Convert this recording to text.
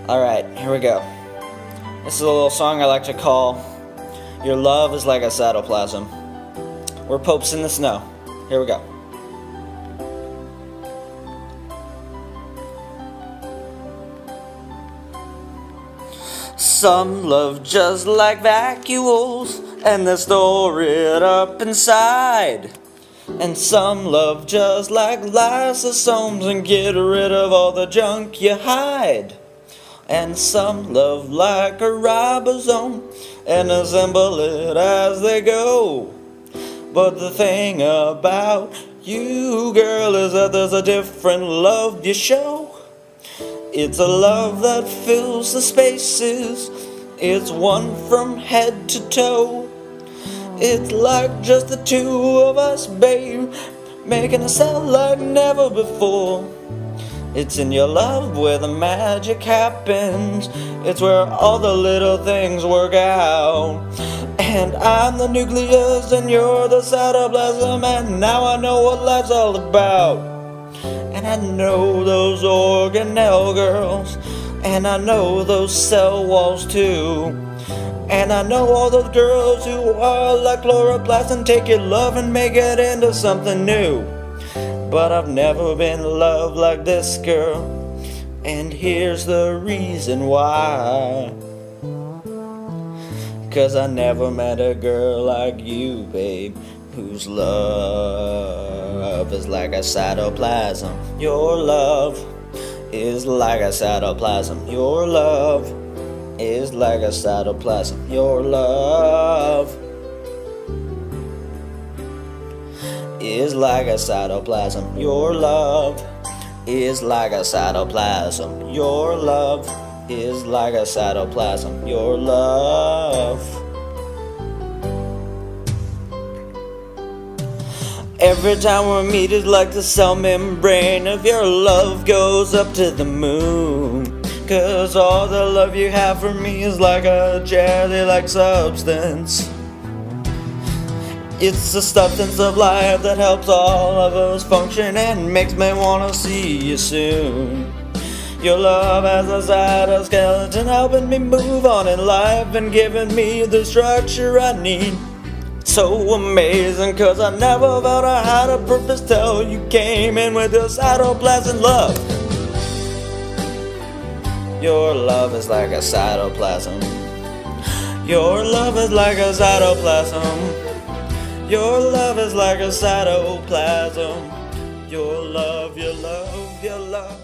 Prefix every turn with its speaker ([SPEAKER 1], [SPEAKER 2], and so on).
[SPEAKER 1] Alright, here we go. This is a little song I like to call Your Love is Like a Cytoplasm. We're popes in the snow. Here we go. Some love just like vacuoles, and they store it up inside. And some love just like lysosomes and get rid of all the junk you hide. And some love like a ribosome and assemble it as they go. But the thing about you, girl, is that there's a different love you show. It's a love that fills the spaces. It's one from head to toe. It's like just the two of us, babe, making a sound like never before. It's in your love where the magic happens. It's where all the little things work out. And I'm the nucleus and you're the cytoplasm, and now I know what life's all about. And I know those organelle girls, and I know those cell walls too. And I know all those girls who are like chloroplasts and take your love and make it into something new. But I've never been loved like this, girl, and here's the reason why. 'Cause I never met a girl like you, babe, whose love is like a cytoplasm. Your love is like a cytoplasm. Your love is like a cytoplasm. Your love is like a cytoplasm. Your love is like a cytoplasm. Your love is like a cytoplasm. Your love. Every time we meet is like the cell membrane of your love goes up to the moon. 'Cause all the love you have for me is like a jelly-like substance. It's the substance of life that helps all of us function and makes me wanna see you soon. Your love has a cytoskeleton helping me move on in life and giving me the structure I need. So amazing, 'cause I never felt I had a purpose till you came in with your cytoplasm love. Your love is like a cytoplasm. Your love is like a cytoplasm. Your love is like a cytoplasm. Your love, your love, your love.